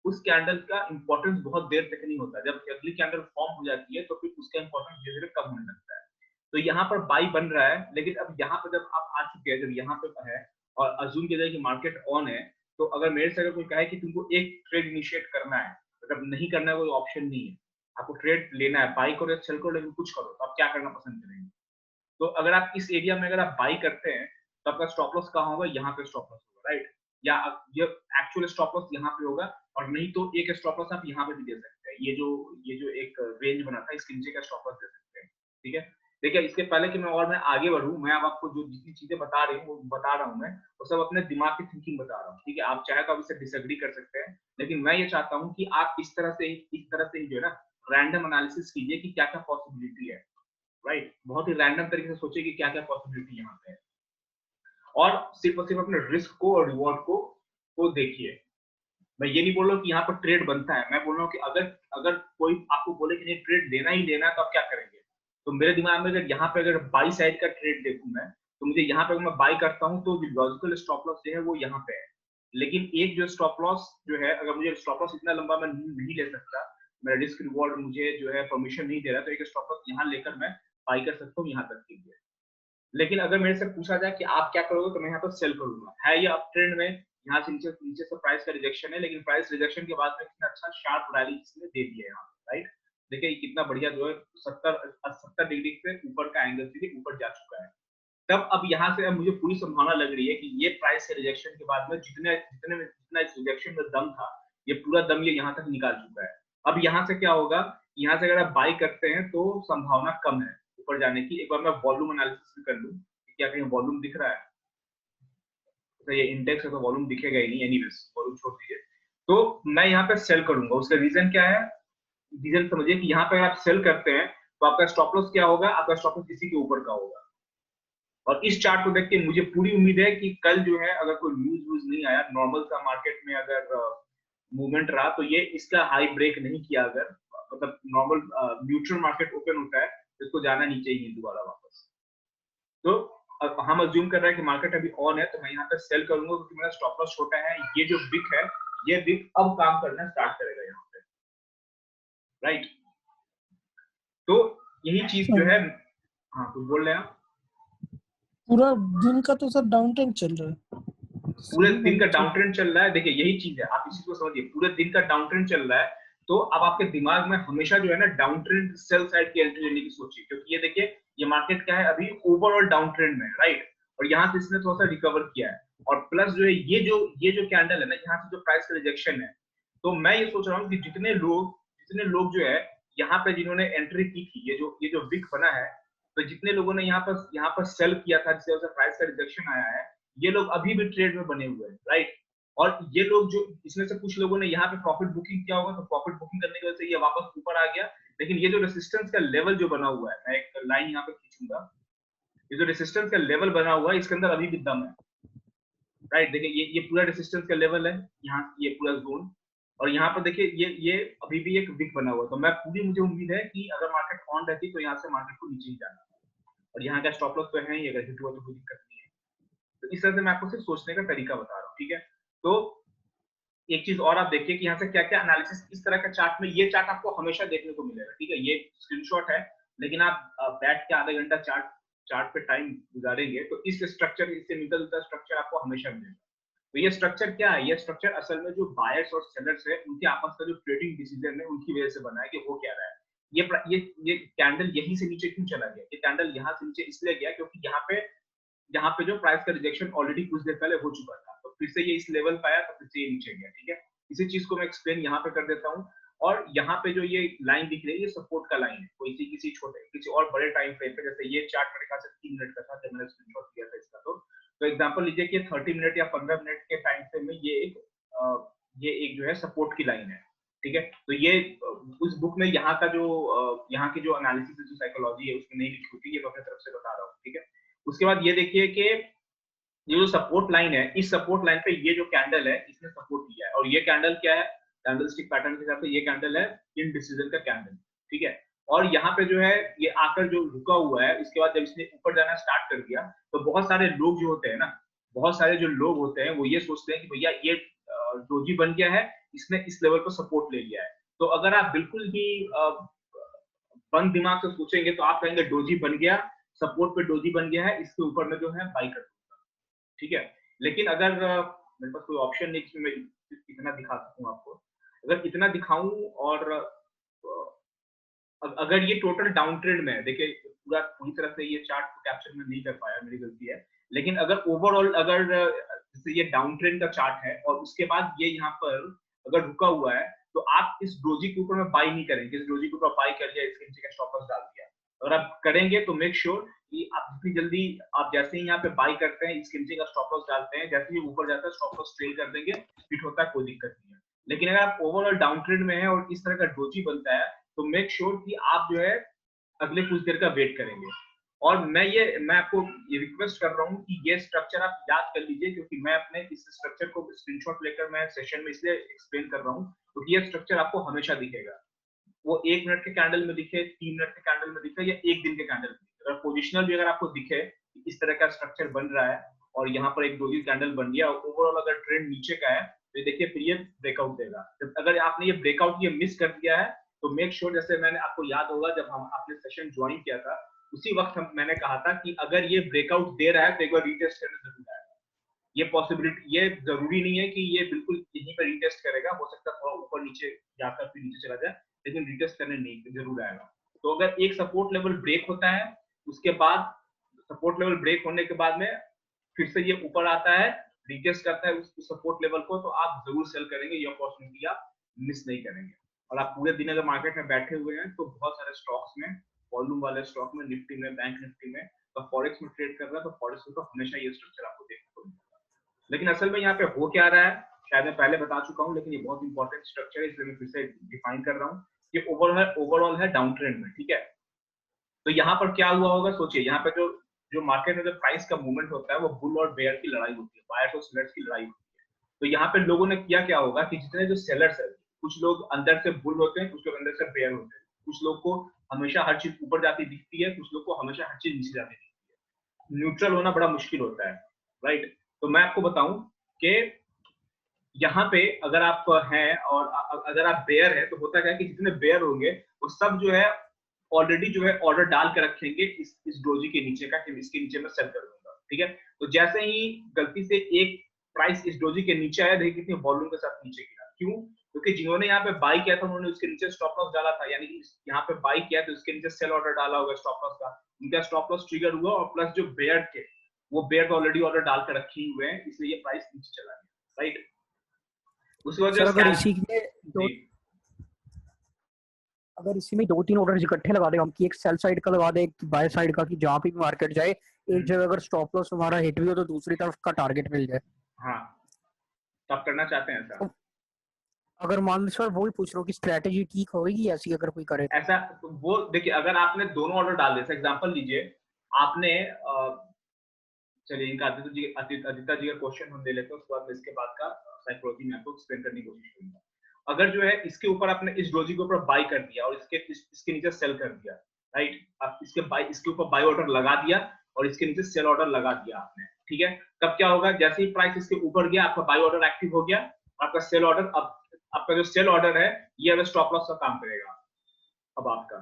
उस कैंडल का इंपॉर्टेंस बहुत देर तक नहीं होता, जब अगली कैंडल फॉर्म हो जाती है तो फिर उसका इंपॉर्टेंस धीरे धीरे कम होने लगता है। तो यहाँ पर बाई बन रहा है, लेकिन अब यहाँ पर जब आप आ चुके हैं, जब यहाँ पे है और अज्यूम किया जाए कि मार्केट ऑन है, तो अगर मेरे से अगर कोई कहे कि तुमको एक ट्रेड इनिशिएट करना है, मतलब नहीं करना है कोई ऑप्शन नहीं है, आपको ट्रेड लेना है, बाई करो या सेल करो, लेकिन कुछ करो, तो आप क्या करना पसंद करेंगे? तो अगर आप इस एरिया में अगर आप बाई करते हैं तो आपका स्टॉप लॉस कहाँ होगा? यहाँ पे स्टॉप लॉस होगा, राइट? या ये एक्चुअल स्टॉप लॉस यहाँ पे होगा, और नहीं तो एक स्टॉप लॉस आप यहाँ पे भी दे सकते हैं। ये जो एक रेंज बना था इसके नीचे का स्टॉप लॉस दे सकते हैं, ठीक है? देखिए इसके पहले कि मैं आगे बढ़ूँ, मैं अब आपको जो जितनी चीजें बता रही हूँ वो बता रहा हूँ, मैं वो सब अपने दिमाग की थिंकिंग बता रहा हूँ, ठीक है? आप चाहे तो आप इससे डिसएग्री कर सकते हैं, लेकिन मैं ये चाहता हूँ कि आप इस तरह से ही जो है ना रैंडम एनालिसिस कीजिए कि क्या क्या पॉसिबिलिटी है, राइट? बहुत ही रैंडम तरीके से सोचिए कि क्या क्या पॉसिबिलिटी यहाँ पे है, और सिर्फ और सिर्फ अपने रिस्क को और रिवॉर्ड को देखिए। मैं ये नहीं बोल रहा हूँ कि यहाँ पर ट्रेड बनता है, मैं बोल रहा हूँ कि अगर कोई आपको बोले कि नहीं ट्रेड लेना ही लेना है तो आप क्या करेंगे? तो मेरे दिमाग में अगर यहाँ पे अगर बाई साइड का ट्रेड देखूं मैं, तो मुझे यहाँ पे अगर मैं बाई करता हूँ तो लॉजिकल स्टॉप लॉस जो है वो यहाँ पे है, लेकिन एक जो स्टॉप लॉस जो है, अगर मुझे स्टॉप लॉस इतना लंबा मैं नहीं ले सकता, मेरा रिस्क रिवॉर्ड मुझे जो है परमिशन नहीं दे रहा, तो एक स्टॉप लॉस यहाँ लेकर मैं बाई कर सकता हूँ यहाँ तक के लिए। लेकिन अगर मेरे से पूछा जाए कि आप क्या करोगे, तो मैं यहाँ पर सेल करूंगा। है ये अप ट्रेंड में, यहाँ से नीचे से प्राइस का रिजेक्शन है, लेकिन प्राइस रिजेक्शन के बाद में कितना अच्छा शार्प रैली इसने दे दिया है यहाँ पे, राइट? देखिए कितना बढ़िया जो है 70 डिग्री से ऊपर का एंगल से ऊपर जा चुका है। तब अब यहाँ से अब मुझे पूरी संभावना लग रही है कि ये प्राइस के रिजेक्शन के बाद में जितना इस रिजेक्शन में दम था, ये पूरा दम ये यहाँ तक निकाल चुका है। अब यहाँ से क्या होगा, यहाँ से अगर आप बाई करते हैं तो संभावना कम है ऊपर जाने की। एक बार मैं वॉल्यूम एनालिसिस भी कर लूं, क्या कहीं वॉल्यूम दिख रहा है? तो ये इंडेक्स है तो वॉल्यूम दिखेगा ही नहीं, एनीवेज वॉल्यूम छोड़ दीजिए। तो मैं यहाँ पे सेल करूंगा। उसका रीजन क्या है? रीजन समझिए कि यहाँ पे आप सेल करते हैं तो आपका स्टॉप लॉस क्या होगा? आपका स्टॉप लॉस इसी के ऊपर का होगा। और इस चार्ट को देख के मुझे पूरी उम्मीद है कि कल जो है अगर कोई न्यूज नहीं आया, नॉर्मल सा मार्केट में अगर मूवमेंट रहा, तो ये इसका हाई ब्रेक नहीं किया, अगर मतलब नॉर्मल न्यूट्रल मार्केट ओपन होता है तो इसको जाना नीचे ही दोबारा वापस। तो हम अज्यूम कर रहे हैं कि मार्केट अभी ऑन है, तो मैं यहाँ पे सेल करूंगा क्योंकि मेरा स्टॉप लॉस छोटा है। ये जो विक है, ये विक अब काम करना स्टार्ट करेगा यहाँ पे, राइट? तो यही चीज जो है, हाँ कुछ बोल रहे हैं आप? पूरा दिन का तो सर डाउन ट्रेंड चल रहा है, पूरे दिन का डाउन ट्रेंड चल रहा है। देखिए यही चीज है, आप इसी को समझिए, पूरे दिन का डाउन ट्रेंड चल रहा है। तो अब आपके दिमाग में हमेशा जो है ना डाउन ट्रेंड सेल साइड की एंट्री लेने की सोचिए, क्योंकि ये देखिए ये मार्केट क्या है अभी ओवरऑल डाउन ट्रेंड में, राइट? और यहाँ से इसने थोड़ा सा रिकवर किया है, और प्लस जो है ये जो कैंडल है ना, यहाँ से जो प्राइस का रिजेक्शन है, तो मैं ये सोच रहा हूँ कि जितने लोग जो है यहाँ पे जिन्होंने एंट्री की थी, ये जो विक बना है, तो जितने लोगों ने यहाँ पर सेल किया था जिससे वजह से प्राइस का रिजेक्शन आया है, ये लोग अभी भी ट्रेड में बने हुए हैं, राइट? और ये लोग जो इसमें से कुछ लोगों ने यहाँ पे प्रॉफिट बुकिंग किया होगा, तो प्रॉफिट बुकिंग करने की वजह से ये वापस ऊपर आ गया। लेकिन ये जो रेसिस्टेंस का लेवल जो बना हुआ है, मैं एक लाइन यहाँ पे खींचूंगा, ये जो रेसिस्टेंस का लेवल बना हुआ है इसके अंदर अभी भी दम है, राइट? देखिए ये पूरा रेसिस्टेंस का लेवल है, यहाँ ये पूरा जोन, और यहाँ पर देखिए ये अभी भी एक विक बना हुआ है। तो मुझे उम्मीद है कि अगर मार्केट ऑन रहती तो यहाँ से मार्केट को नीचे ही जाना, और यहाँ का स्टॉप लॉस तो है ही, अगर हिट हुआ तो कोई दिक्कत नहीं है। तो इस तरह से मैं आपको सिर्फ सोचने का तरीका बता रहा हूँ, ठीक है? तो एक चीज और आप देखिए कि यहाँ से क्या क्या एनालिसिस, इस तरह का चार्ट में, ये चार्ट आपको हमेशा देखने को मिलेगा, ठीक है? ये स्क्रीनशॉट है, लेकिन आप बैठ के आधा घंटा चार्ट पे टाइम गुजारेंगे तो इस स्ट्रक्चर, इससे मिलता जुलता स्ट्रक्चर आपको हमेशा मिलेगा। तो ये स्ट्रक्चर क्या है? ये स्ट्रक्चर असल में जो बायर्स और सेलर्स है उनके आपस का जो ट्रेडिंग डिसीजन है उनकी वजह से बना है कि वो क्या रहा है। ये कैंडल यहीं से नीचे क्यों चला गया? ये कैंडल यहाँ से नीचे इसलिए गया क्योंकि यहाँ पे जो प्राइस का रिजेक्शन ऑलरेडी कुछ देर पहले हो चुका था, तो फिर से ये इस लेवल पे आया, तो फिर से ये नीचे गया, ठीक है? इसी चीज को मैं एक्सप्लेन यहाँ पे कर देता हूँ। और यहाँ पे जो ये लाइन दिख रही है, ये सपोर्ट का लाइन है। कोई किसी और बड़े टाइम फ्रेम पे, जैसे ये चार्ट मेरे ख्याल से 3 मिनट का था जब मैंने स्क्रीनशॉट लिया था इसका, तो एग्जांपल लीजिए कि 30 मिनट या 15 मिनट के टाइम फ्रेम में ये एक जो है सपोर्ट की लाइन है, ठीक है? तो ये उस बुक में यहाँ की जो एनालिसिस है, जो साइकोलॉजी है, उसमें नहीं लिखी होती, ये मैं अपनी तरफ से बता रहा हूँ, ठीक है? उसके बाद ये देखिए कि ये जो सपोर्ट लाइन है, इस सपोर्ट लाइन पे ये जो कैंडल है इसने सपोर्ट किया है, और ये कैंडल क्या है? कैंडलस्टिक पैटर्न के हिसाब से ये कैंडल है इनडिसीजन का कैंडल, ठीक है? और यहाँ पे जो है ये आकर जो रुका हुआ है, इसके बाद जब इसने ऊपर जाना स्टार्ट कर दिया तो बहुत सारे लोग जो होते हैं ना, बहुत सारे जो लोग होते हैं वो ये सोचते हैं कि भैया ये डोजी बन गया है, इसने इस लेवल पर सपोर्ट ले लिया है। तो अगर आप बिल्कुल ही बंद दिमाग से सोचेंगे तो आप कहेंगे डोजी बन गया, सपोर्ट पे डोजी बन गया है, इसके ऊपर में जो है बाई कर दूंगा, ठीक है। लेकिन अगर मेरे पास कोई ऑप्शन नहीं कि मैं इतना दिखा सकूं आपको, अगर इतना दिखाऊं और अगर ये टोटल डाउन ट्रेंड में है, देखिए पूरी तरह से ये चार्ट को कैप्चर में नहीं कर पाया, मेरी गलती है, लेकिन अगर ओवरऑल अगर जैसे ये डाउन ट्रेंड का चार्ट है और उसके बाद ये यहाँ पर अगर रुका हुआ है तो आप इस डोजी के ऊपर में बाई नहीं करेंगे। इस डोजी के ऊपर बाई कर लिया, इसके नीचे का स्टॉप लॉस डाल दिया, अगर आप करेंगे तो मेक श्योर कि आप जितनी जल्दी आप जैसे ही यहाँ पे बाई करते हैं इसके नीचे का स्टॉप लॉस डालते हैं, जैसे ही ऊपर जाता है स्टॉप लॉस ट्रेल कर देंगे, फिट होता है, कोई दिक्कत नहीं है। लेकिन अगर आप ओवरऑल डाउन ट्रेंड में है और इस तरह का डोजी बनता है तो मेक श्योर कि आप जो है अगले कुछ देर का वेट करेंगे। और मैं आपको ये रिक्वेस्ट कर रहा हूँ कि ये स्ट्रक्चर आप याद कर लीजिए, क्योंकि मैं अपने इस स्ट्रक्चर को स्क्रीनशॉट लेकर मैं सेशन में इसलिए एक्सप्लेन कर रहा हूँ क्योंकि ये स्ट्रक्चर आपको हमेशा दिखेगा, वो 1 मिनट के कैंडल में दिखे, 3 मिनट के कैंडल में दिखे या 1 दिन के कैंडल में दिखे। अगर पोजिशनल भी अगर आपको दिखे इस तरह का स्ट्रक्चर बन रहा है और यहाँ पर एक डोजी कैंडल बन गया, ओवरऑल अगर ट्रेंड नीचे का है तो देखिए फिर ये ब्रेकआउट देगा। अगर आपने ये ब्रेकआउट ये मिस कर दिया है तो मेक श्योर, जैसे मैंने आपको याद होगा जब हम आपने सेशन ज्वाइन किया था उसी वक्त मैंने कहा था कि अगर ये ब्रेकआउट दे रहा है तो एक बार रीटेस्ट करना जरूर आएगा। ये पॉसिबिलिटी, ये जरूरी नहीं है कि ये बिल्कुल यहीं पर रीटेस्ट करेगा, हो सकता है थोड़ा ऊपर नीचे जाकर फिर नीचे चला जाए, लेकिन रीटेस्ट करने नहीं जरूर आएगा। तो अगर एक सपोर्ट लेवल ब्रेक होता है, उसके बाद सपोर्ट लेवल ब्रेक होने के बाद में फिर से ये ऊपर आता है, रीटेस्ट करता है उस सपोर्ट लेवल को, तो आप जरूर सेल करेंगे, ये अपॉर्चुनिटी आप मिस नहीं करेंगे। और आप पूरे दिन अगर मार्केट में बैठे हुए हैं तो बहुत सारे स्टॉक्स में, वॉल्यूम वाले स्टॉक में, निफ्टी में, बैंक निफ्टी में, तो फॉरेक्स में ट्रेड कर रहा है तो फॉरेक्स में तो हमेशा ये स्ट्रक्चर आपको देखने को मिलेगा। लेकिन असल में यहाँ पे हो क्या रहा है शायद मैं पहले बता चुका हूँ, लेकिन ये बहुत इंपॉर्टेंट स्ट्रक्चर है इसलिए मैं फिर से डिफाइन कर रहा हूँ। ये ओवरऑल है डाउन ट्रेंड में, ठीक है। तो यहाँ पर क्या हुआ होगा सोचिए, यहाँ पे जो मार्केट में जो प्राइस का मूवमेंट होता है वो बुल और बेयर की लड़ाई होती है, बायर्स और सेलर्स की लड़ाई होती है। तो यहाँ पे लोगों ने किया क्या होगा कि जितने जो सेलर्स है, कुछ लोग अंदर से बुल होते हैं, कुछ लोग अंदर से बेयर होते हैं, कुछ लोग को हमेशा हर चीज ऊपर जाती दिखती है, कुछ लोग को हमेशा हर चीज नीचे जाती दिखती है। न्यूट्रल होना बड़ा मुश्किल होता है, राइट। तो मैं आपको बताऊं कि यहाँ पे अगर आप हैं और अगर आप बेयर है तो होता क्या है कि जितने बेयर होंगे वो सब जो है ऑलरेडी जो है ऑर्डर डाल के रखेंगे इस डोजी के नीचे का कि इसके नीचे मैं सेल कर दूंगा, ठीक है। तो जैसे ही गलती से एक प्राइस इस डोजी के नीचे आया, देखिए कितनी वॉल्यूम के साथ नीचे गिरा, क्यों? क्योंकि जिन्होंने यहाँ पे बाई किया था उन्होंने उसके नीचे स्टॉप लॉस डाला था, यानी कि यहाँ पे बाई किया तो उसके नीचे सेल ऑर्डर डाला होगा स्टॉप लॉस का, उनका स्टॉप लॉस ट्रिगर हुआ और प्लस जो बेयर थे वो बेयर ऑलरेडी ऑर्डर डाल कर रखे हुए हैं, इसलिए ये प्राइस नीचे चला गया, राइट। उसके बाद अगर इसी में 2-3 ऑर्डर इकट्ठे लगा दे हम, कि एक सेल साइड का लगा दे, एक बाय साइड का, कि जहाँ पे भी मार्केट जाए एक जगह अगर स्टॉप लॉस हमारा हिट भी हो तो दूसरी तरफ का टारगेट मिल जाए। हाँ, तो आप करना चाहते हैं ऐसा? अगर मान लो सर वही पूछ रहा हूँ कि स्ट्रेटेजी ठीक होगी ऐसी अगर कोई करे ऐसा? तो वो देखिए अगर आपने दोनों ऑर्डर डाल दिए, एग्जांपल लीजिए आपने चलिए इनका आदित्य जी का क्वेश्चन हम ले लेते हैं, उसके बाद इसके बाद का साइकोलॉजी में आपको एक्सप्लेन करने की कोशिश करूंगा। अगर जो है इसके ऊपर आपने इस डोजी के ऊपर बाई कर दिया और इसके नीचे सेल कर दिया, राइट, आप इसके ऊपर बाई ऑर्डर लगा दिया और इसके नीचे सेल ऑर्डर लगा दिया आपने, ठीक है। तब क्या होगा, जैसे ही प्राइस इसके ऊपर गया आपका बाई ऑर्डर एक्टिव हो गया, आपका सेल ऑर्डर, अब आपका जो सेल ऑर्डर है ये अब स्टॉप लॉस का काम करेगा अब आपका,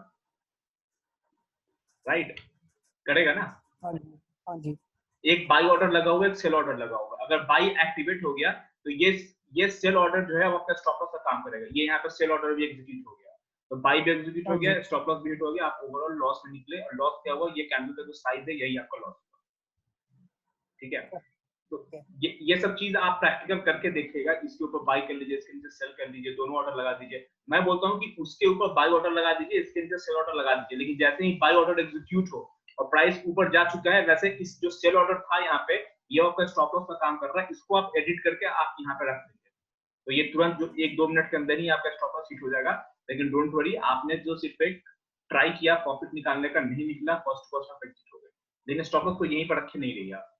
राइट, करेगा ना? हाँ जी। एक बाई ऑर्डर लगा हुआ है, एक सेल ऑर्डर लगा हुआ है। अगर बाई एक्टिवेट हो गया तो ये सेल ऑर्डर जो है वो अपना स्टॉप लॉस का काम करेगा। ये यहाँ पर सेल ऑर्डर भी एग्जीक्यूट हो गया, तो बाई भी एग्जीक्यूट हो गया, स्टॉप लॉस भी हिट हो गया, आप ओवरऑल लॉस में निकले। और लॉस क्या हुआ, ये कैंडल का जो साइज है यही आपका लॉस हुआ, ठीक है। तो ये सब चीज आप प्रैक्टिकल करके देखिएगा, इसके ऊपर बाई कर लीजिए, इसके नीचे सेल कर लीजिए, दोनों ऑर्डर लगा दीजिए। मैं बोलता हूँ कि उसके ऊपर बाई ऑर्डर लगा दीजिए, इसके नीचे सेल ऑर्डर लगा दीजिए, लेकिन जैसे ही बाई ऑर्डर एग्जीक्यूट हो और प्राइस ऊपर जा चुका है, वैसे इस जो सेल ऑर्डर था यहाँ पे ये आपका स्टॉप लॉस का काम कर रहा है, इसको आप एडिट करके आप यहाँ पे रख दीजिए, तो ये तुरंत जो 1-2 मिनट के अंदर ही आपका स्टॉप लॉस हिट हो जाएगा। लेकिन डोंट वरी, आपने जो सिर्फ एक ट्राई किया प्रॉफिट निकालने का, नहीं निकला, फर्स्ट कॉस्ट ऑफ एग्जिट हो गए, लेकिन स्टॉप लॉस को यहीं पर रखे नहीं रहिए आप।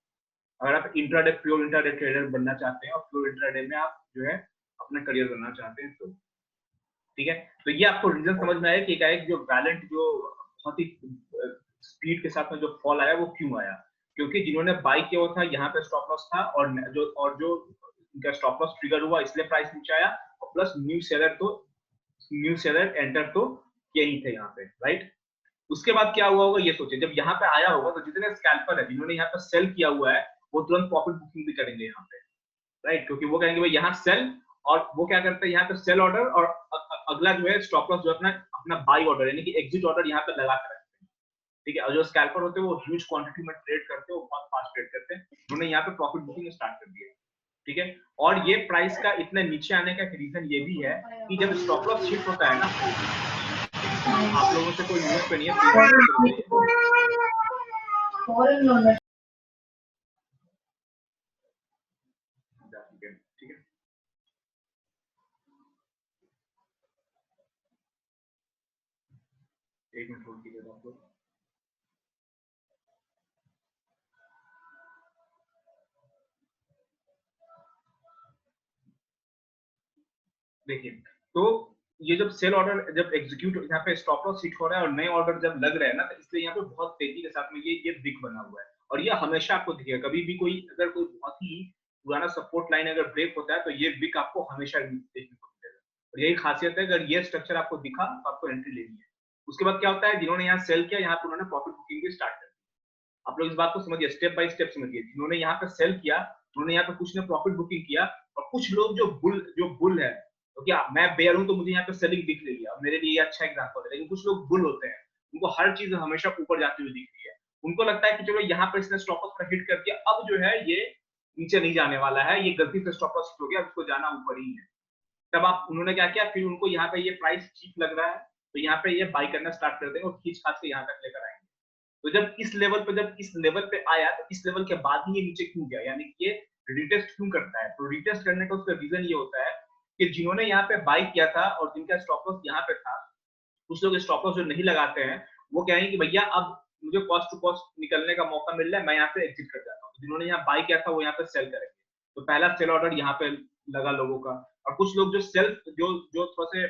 अगर आप इंट्राडे प्योर इंट्राडे ट्रेडर बनना चाहते हैं और प्योर इंट्राडे में आप जो है अपना करियर बनना चाहते हैं तो ठीक है, तो ये आपको रीजन समझ में आया कि एक जो वैलेंट जो बहुत ही स्पीड के साथ में जो फॉल आया वो क्यों आया, क्योंकि जिन्होंने बाई किया था यहाँ पे स्टॉप लॉस था, और जो इनका स्टॉप लॉस ट्रिगर हुआ इसलिए प्राइस नीचे आया, और प्लस न्यू सेलर एंटर तो यही थे यहाँ पे, राइट। उसके बाद क्या हुआ होगा ये सोचिए, जब यहाँ पे आया होगा तो जितने स्कैल्पर है जिन्होंने यहाँ पे सेल किया हुआ है वो तुरंत प्रॉफिट बुकिंग भी करेंगे यहाँ पे, राइट, क्योंकि वो कहेंगे भाई यहाँ सेल, और वो क्या करते हैं यहाँ पे सेल ऑर्डर, और अगला जो है स्टॉप लॉस जो अपना अपना बाई ऑर्डर यानी कि एग्जिट ऑर्डर यहाँ पे लगा कर रखते हैं, ठीक है। और जो स्कैल्पर होते हैं वो ह्यूज क्वांटिटी में ट्रेड करते हैं, वो बहुत फास्ट ट्रेड करते हैं, उन्होंने यहाँ पे प्रॉफिट बुकिंग स्टार्ट कर दिया, ठीक है। और ये प्राइस का इतने नीचे आने का रीजन ये भी है कि जब स्टॉप लॉस शिफ्ट होता है ना, आप लोगों से कोई न्यूज पे नहीं है, ठीक है। एक मिनट होल्ड कीजिएगा आप लोग। देखिए, तो ये जब सेल ऑर्डर जब एग्जीक्यूट यहाँ पे स्टॉप लॉस हिट हो रहा है और नए ऑर्डर जब लग रहे हैं ना, तो इसलिए यहाँ पे बहुत तेजी के साथ में ये विक बना हुआ है, और ये हमेशा आपको दिखेगा, कभी भी कोई अगर कोई बहुत ही पुराना सपोर्ट लाइन अगर ब्रेक होता है तो ये विक आपको हमेशा देखने को मिलेगा, और यही खासियत है, अगर ये स्ट्रक्चर आपको दिखा तो आपको एंट्री लेनी है। उसके बाद क्या होता है, जिन्होंने यहाँ सेल किया यहाँ पे उन्होंने प्रॉफिट बुकिंग भी स्टार्ट कर दी। आप लोग इस बात को समझिए, स्टेप बाय स्टेप समझिए, जिन्होंने यहाँ पे सेल किया उन्होंने यहाँ पे कुछ ने प्रॉफिट बुकिंग किया, और कुछ लोग जो बुल है, तो क्या मैं बेयर हूं तो मुझे यहाँ पे सेलिंग दिख रही है, और मेरे लिए ये अच्छा एग्जांपल है, लेकिन कुछ लोग बुल होते हैं, उनको हर चीज हमेशा ऊपर जाती हुई दिख रही है, उनको लगता है कि चलो यहाँ पे इसने स्टॉप लॉस पर हिट कर दिया, अब जो है ये नीचे नहीं जाने वाला है, ये गलती से स्टॉप लॉस हो गया, उसको जाना ऊपर ही है। तब आप उन्होंने क्या किया, फिर उनको यहाँ पे ये प्राइस चीप लग रहा है तो यहाँ पे ये बाई करना स्टार्ट कर देंगे और खींच खाच के यहाँ तक लेकर आएंगे। तो जब इस लेवल पे आया तो इस लेवल के बाद ही ये नीचे क्यों गया, यानी कि ये रिटेस्ट क्यों करता है, तो रिटेस्ट करने का उसका रीजन ये होता है कि जिन्होंने यहाँ पे बाई किया था और जिनका स्टॉप लॉस यहाँ पे था, कुछ लोग स्टॉप लॉस जो नहीं लगाते हैं वो कहेंगे कि भैया अब मुझे कॉस्ट टू कॉस्ट निकलने का मौका मिल रहा है, मैं यहाँ से एग्जिट कर जाता हूँ, जिन्होंने यहाँ बाई किया था वो यहाँ पे सेल करेंगे, तो पहला सेल ऑर्डर यहाँ पे लगा लोगों का। और कुछ लोग जो सेल्फ जो थोड़ा से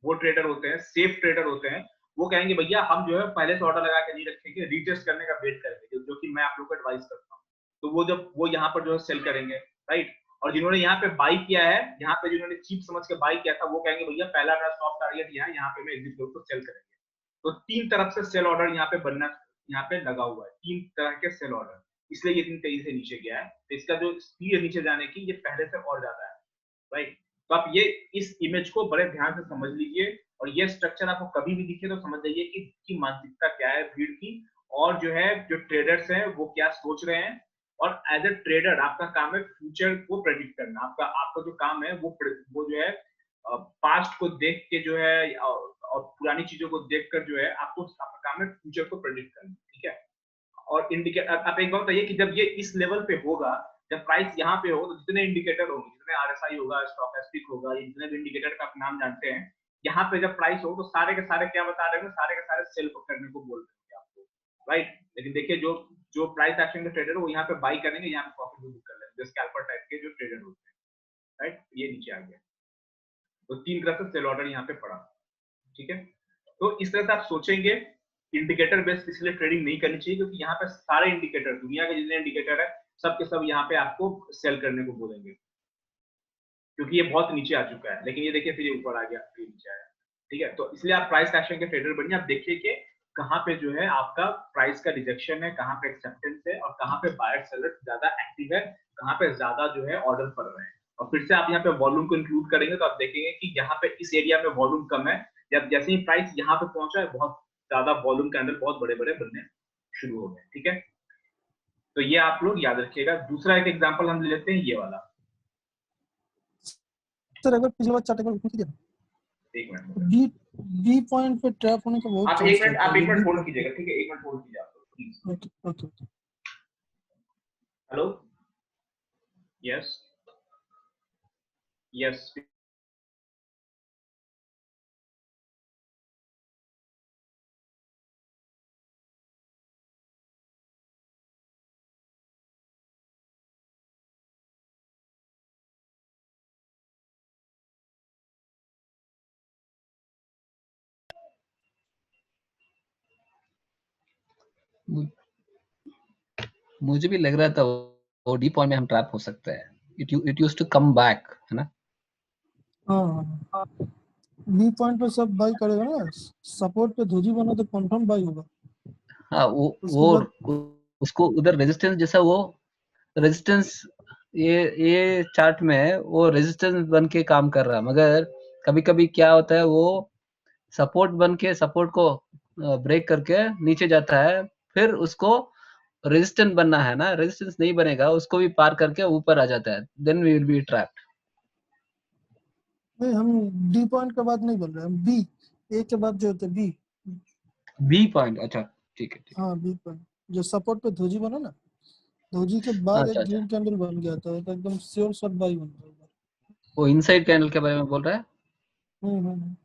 वो ट्रेडर होते हैं, सेफ ट्रेडर होते हैं, वो कहेंगे भैया हम जो है पहले से ऑर्डर लगा के नहीं रखेंगे, रीटेस्ट करने का वेट करेंगे, जो कि मैं आप लोग को एडवाइस करता हूँ। तो वो जब वो यहाँ पर जो है सेल करेंगे, राइट। और जिन्होंने यहाँ पे बाई किया है, यहाँ पे जिन्होंने चीप समझ के बाई किया था, वो कहेंगे भैया पहला मेरा स्टॉप टारगेट यहाँ पे मैं एग्जिट करूँ तो सेल करेंगे। तो तीन तरफ से सेल ऑर्डर यहाँ पे बनना यहाँ पे लगा हुआ है, तीन तरह के सेल ऑर्डर, इसलिए ये इतनी तेजी से नीचे गया है। तो इसका जो स्पीड है नीचे जाने की ये पहले से और ज्यादा है, राइट। तो आप ये इस इमेज को बड़े ध्यान से समझ लीजिए, और ये स्ट्रक्चर आपको कभी भी दिखे तो समझ जाइए कि मानसिकता क्या है भीड़ की, और जो है जो ट्रेडर्स हैं वो क्या सोच रहे हैं। और एज ए ट्रेडर आपका काम है फ्यूचर को प्रेडिक्ट करना, आपका आपका जो काम है वो जो है पास्ट को देख के जो है और पुरानी चीजों को देखकर जो है आपको आपका काम है फ्यूचर को प्रेडिक्ट करना, ठीक है। और इंडिकेटर आप एक बात बताइए कि जब ये इस लेवल पे होगा, जब प्राइस यहाँ पे हो, तो जितने इंडिकेटर होंगे, जितने आरएसआई होगा, स्टॉकेस्टिक होगा, ये जितने भी इंडिकेटर का आप नाम जानते हैं, यहाँ पे जब प्राइस हो तो सारे के सारे क्या बता रहे हैं, सारे के सारे सेल करने को बोल रहे हैं आपको, राइट। लेकिन देखिए जो जो प्राइस एक्शन के ट्रेडर वो यहाँ पे बाई करेंगे, यहाँ पे प्रॉफिट बुक कर लेंगे, जो स्कैल्पर टाइप के जो ट्रेडर होते हैं, राइट। ये नीचे आ गया, तो तीन तरह से सेल ऑर्डर यहाँ पे पड़ा, ठीक है। तो इस तरह से आप सोचेंगे, इंडिकेटर बेस्ड इसलिए ट्रेडिंग नहीं करनी चाहिए, क्योंकि यहाँ पे सारे इंडिकेटर, दुनिया के जितने इंडिकेटर है सब के सब यहाँ पे आपको सेल करने को बोलेंगे, क्योंकि ये बहुत नीचे आ चुका है। लेकिन ये देखिए फिर ये ऊपर आ गया, फिर नीचे आया, ठीक है। तो इसलिए आप प्राइस एक्शन के ट्रेडर बनिए, आप देखिए कि कहाँ पे जो है आपका प्राइस का रिजेक्शन है, कहाँ पे एक्सेप्टेंस है, और कहाँ पे बायर सेलर ज्यादा एक्टिव है, कहाँ पे ज्यादा जो है ऑर्डर पड़ रहे हैं। और फिर से आप यहाँ पे वॉल्यूम को इंक्लूड करेंगे तो आप देखेंगे कि यहाँ पे इस एरिया में वॉल्यूम कम है, जब जैसे ही प्राइस यहाँ पे पहुंचा है बहुत ज्यादा वॉल्यूम कैंडल बहुत बड़े बड़े बनने शुरू हो गए, ठीक है। तो ये आप लोग याद रखिएगा। दूसरा एक एग्जांपल हम ले लेते हैं, ये वाला। सर अगर पिछले बार चार्ट पूछ दिया, एक मिनट बी बी पॉइंट पे ट्रैप होने का बहुत आप चांस एक मिनट रहता आप है। एक मिनट होल्ड कीजिएगा, ठीक है, एक मिनट होल्ड कीजिए आप लोग please. Okay okay. Hello, yes yes. मुझे भी लग रहा था वो डी पॉइंट में हम ट्रैप हो सकते हैं. It used to come back, है ना? हाँ, बी पॉइंट पे सब बाई करेगा ना, सपोर्ट पे धोजी बना तो कंफर्म बाई होगा. हाँ, उसके बाद उसको उधर रेजिस्टेंस जैसा वो रेजिस्टेंस, ये चार्ट में वो रेजिस्टेंस बन के काम कर रहा है, मगर कभी-कभी क्या होता है, वो सपोर्ट बन के सपोर्ट को ब्रेक करके नीचे जाता है, फिर उसको रेजिस्टेंस बनना है ना, रेजिस्टेंस नहीं बनेगा, उसको भी पार करके ऊपर आ जाता है, then we will be trapped. नहीं, हम डी पॉइंट के बाद नहीं बोल रहे, हम बी, ए के बाद जो होते बी. बी पॉइंट, अच्छा ठीक है. हाँ, बी पॉइंट जो सपोर्ट पे धोजी बना ना, धोजी के बाद अच्छा एक अच्छा, ग्रीन कैंडल बन गया था, तो एकदम श्योर शॉट बाई बन जाएगा. वो इनसाइड कैंडल के बारे में बोल रहा है. हम्म.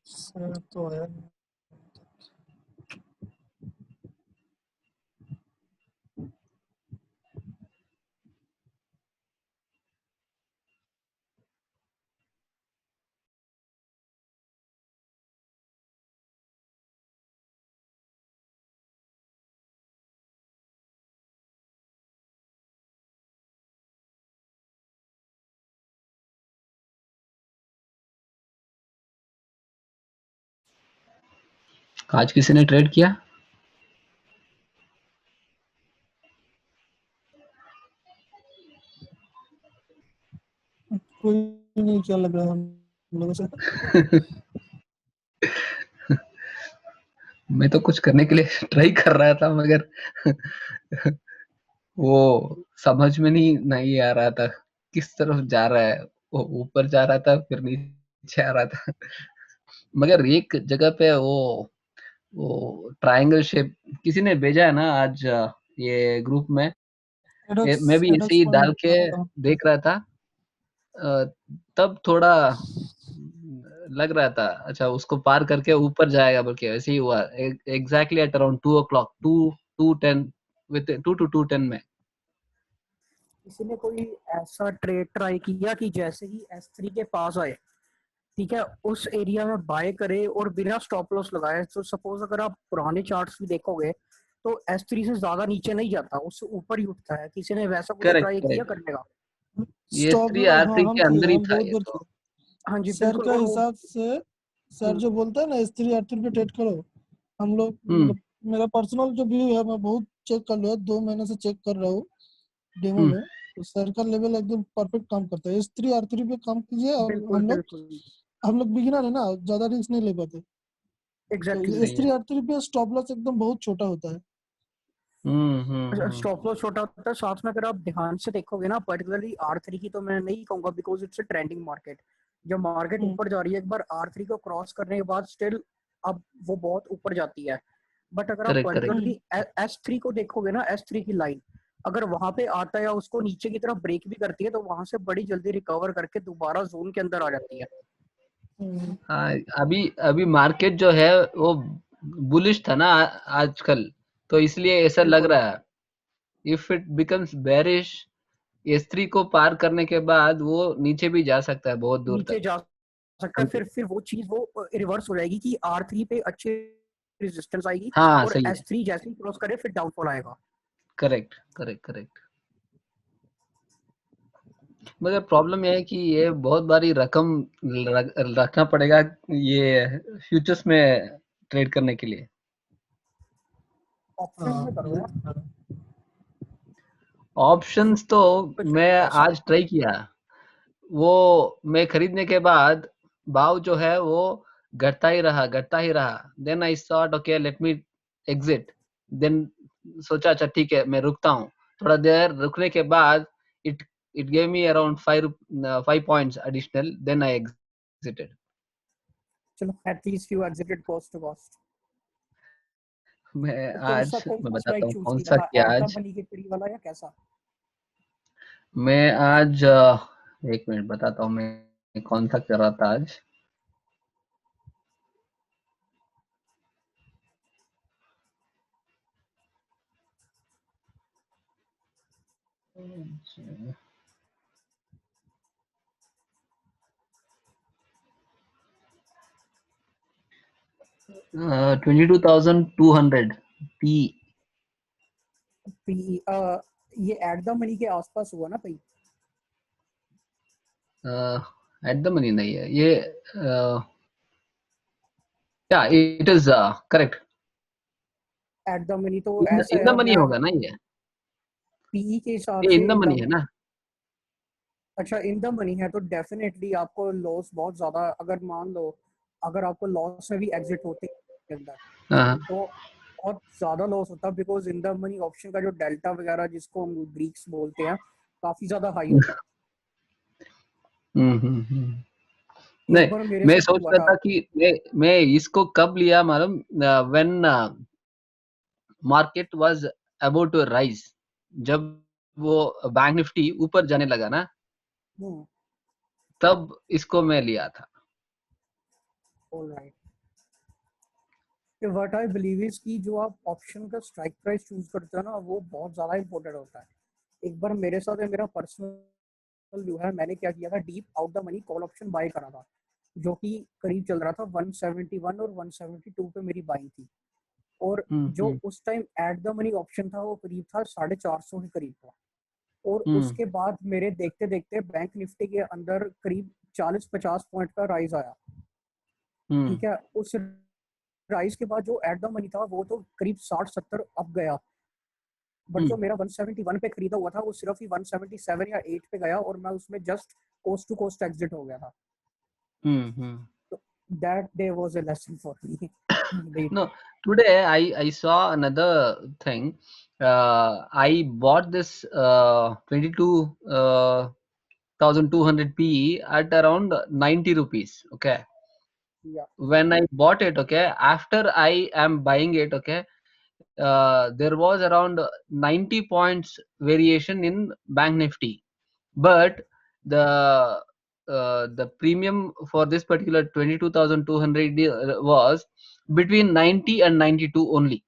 सर तो है. आज किसी ने ट्रेड किया? कोई नहीं, क्या लग रहा है हम लोगों से. मैं तो कुछ करने के लिए ट्राई कर रहा था, मगर वो समझ में नहीं आ रहा था किस तरफ जा रहा है. वो ऊपर जा रहा था, फिर नीचे आ रहा था. मगर एक जगह पे वो ट्रायंगल शेप किसी ने भेजा है ना आज, ये ग्रुप में. मैं भी ऐसे एडक्स ही पॉइंट डाल के बता रहा हूँ. देख रहा था. अ, तब थोड़ा लग रहा था, अच्छा उसको पार करके ऊपर जाएगा, बल्कि ऐसे ही हुआ. Exactly at around 2 o'clock, 2:10, with 2 to 2:10 में. किसी ने कोई ऐसा ट्रेड ट्राई किया कि जैसे ही S3 के पास आए, ठीक है, उस एरिया में बाय करे और बिना स्टॉप लॉस लगाए. तो सपोज अगर आप पुराने चार्ट्स भी देखोगे तो S3 से ज्यादा नीचे नहीं जाता, उससे ऊपर ही उठता है. किसी ने वैसा कुछ करेक्ट ट्राई किया करेक्ट. करने का? ये स्टॉप, स्त्री हाँ R3 हम के किए, अंदर ही हम था बहुत ये बार तो. किए. हाँ जी सर बिल्कुल. का और वो हिसाब से, सर जो बोलता है ना स्त्री आर्थिक पे ट्रेड करो, हम लोग हम्म मतलब मेरा पर्सनल जो व्यू है, मैं बहुत चेक कर लिया, 2 महीने से चेक कर रहा हूँ डेमो हम्म में. तो सर का लेवल एकदम परफेक्ट काम करता है. स्त्री आर्थिक पे काम कीजिए, और बिल्कुल हम लोग बिल्कुल बिगिनर है ना, ज्यादा रिस्क नहीं ले पाते. तो एग्जैक्टली. सही है. स्त्री आर्थिक पे स्टॉप लॉस एकदम बहुत छोटा होता है. स्टॉप लॉस छोटा होता है. साथ में अगर आप ध्यान से देखोगे ना, पर्टिकुलरली R3 की तो मैं नहीं कहूंगा, because it's a trending market. जब मार्केट हम्म. ऊपर जा रही है, एक बार R3 को क्रॉस करने के बाद स्टिल अब वो बहुत ऊपर जाती है. बट अगर आप करेक्ट करेक्ट. पर्टिकुलरली S3 को देखोगे ना, S3 की लाइन अगर वहां पे आता है या उसको नीचे की तरफ ब्रेक भी करती है, तो वहां से बड़ी जल्दी रिकवर करके दोबारा जोन के अंदर आ जाती है. हम्म. हाँ, अभी अभी मार्केट जो है वो बुलिश था ना आजकल, तो इसलिए ऐसा लग बिल्कुल. रहा है. If it becomes bearish, S3 को पार करने के बाद वो नीचे भी जा सकता है बहुत दूर नीचे तक. जा सकता है. फिर वो चीज वो रिवर्स हो जाएगी कि R3 पे अच्छे रेजिस्टेंस आएगी हाँ और सही है. S3 जैसे ही क्रॉस करे फिर डाउनफॉल आएगा. Correct correct correct. मगर प्रॉब्लम ये है कि ये बहुत बारी रकम रखना पड़ेगा ये फ्यूचर्स में ट्रेड करने के लिए. ऑप्शन हाँ, में करो ये यार. तो है. ऑप्शंस तो कुछ मैं पैसा. आज ट्राई किया. वो मैं खरीदने के बाद भाव जो है वो घटता ही रहा. Then I thought okay let me exit. Then सोचा अच्छा ठीक है मैं रुकता हूँ. थोड़ा देर रुकने के बाद it it gave me around 5 points additional. Then I exited. चलो, at least you exited cost to cost. मैं तो आज कौन मैं सा बताता स्ट्राइक हूँ चूज कौन किया सा था, किया एट द आज. मनी के करीब वाला या कैसा? मैं आज 1 मिनट बताता हूँ मैं कौन सा कर रहा था आज. 22,200 P. पी ये एट द मनी के आसपास हुआ ना भाई? एट द मनी नहीं है ये, या it is correct, at the money तो ऐसा इन द है, मनी मैं होगा ना ये पीई के हिसाब ये से in the in money the, है ना। अच्छा इन द मनी है तो डेफिनेटली आपको लॉस बहुत ज्यादा, अगर मान लो अगर आपको लॉस में भी एग्जिट होते के अंदर हाँ, तो बहुत ज्यादा लॉस होता है, because in the money option का जो डेल्टा वगैरह जिसको हम ग्रीक्स बोलते हैं काफी ज्यादा हाई होता है। एक नहीं, बार मेरे मैं साथ सोच हुआ रहा था। था कि मैं इसको कब लिया मालूम, when market was about to rise, जब वो बैंक निफ्टी ऊपर जाने लगा ना, तब इसको मैं लिया था। Alright, what I believe is कि जो आप ऑप्शन का स्ट्राइक प्राइस चूज करते हो ना वो बहुत ज्यादा इंपॉर्टेंट होता है। एक बार मेरे साथ है, मेरा पर्सनल व्यू है, मैंने क्या किया था, deep out the money call option buy करा था जो कि करीब चल रहा था 171 और 172 पे मेरी बाइंग थी। और जो हम्म उस time at the money option था वो करीब था 450 के करीब था। और हम्म उसके बाद मेरे देखते देखते बैंक निफ्टी के अंदर करीब 40-50 पॉइंट का राइज आया। हम्म ठीक है, उस राइज के बाद जो एट द मनी था वो तो करीब 60-70 अप गया, बट जो हम्म मेरा 171 पे खरीदा हुआ था वो सिर्फ ही 177 या 8 पे गया और मैं उसमें just coast to coast exit हो गया था। हम्म। तो that day was a lesson for me. No, today I saw another thing. I bought this 22,200 PE at around 90 rupees. Okay. या When I bought it, okay, after I am buying it, okay, there was around 90 points variation in Bank Nifty, but the the premium for this particular 22,200 was between 90 and 92 only,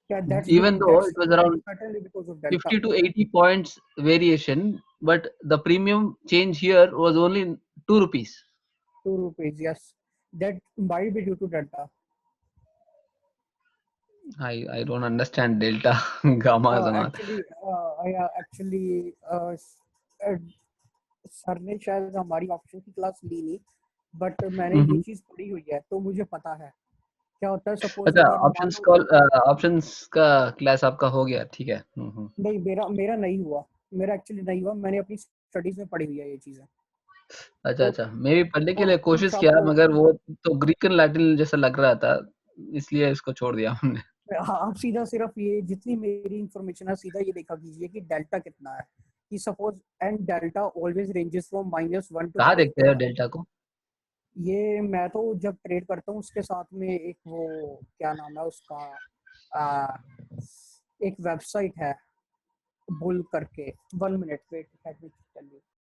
yeah, even though that's it was around certainly because of delta. 50 to 80 points variation, but the premium change here was only 2 rupees. 2 rupees, yes, that might be due to delta. I don't understand delta gamma Jamaat. Actually sir ने शायद हमारी option की class ली नहीं, but मैंने ये हम्म। चीज पढ़ी हुई है तो मुझे पता है क्या होता है। सपोज अच्छा, अगर मान ऑप्शंस लो, कॉल, ऑप्शंस का क्लास आपका हो गया, ठीक है। नहीं मेरा मेरा नहीं हुआ, मेरा एक्चुअली नहीं हुआ, मैंने अपनी स्टडीज में पढ़ी हुई है ये चीजें। अच्छा तो अच्छा, मैं भी पढ़ने के लिए कुछ कोशिश किया, आपको, मगर वो तो ग्रीक एंड लैटिन जैसा लग रहा था, इसलिए इसको छोड़ दिया हमने। हाँ, आप सीधा सिर्फ ये जितनी मेरी इंफॉर्मेशन है सीधा ये देखा कीजिए कि डेल्टा कितना है, कि suppose and delta always ranges from -1 to कहाँ देखते हैं +1। डेल्टा को? ये मैं तो जब ट्रेड करता हूँ उसके साथ में एक वो क्या नाम है उसका, आ, एक वेबसाइट है बुल करके, 1 मिनट वेट,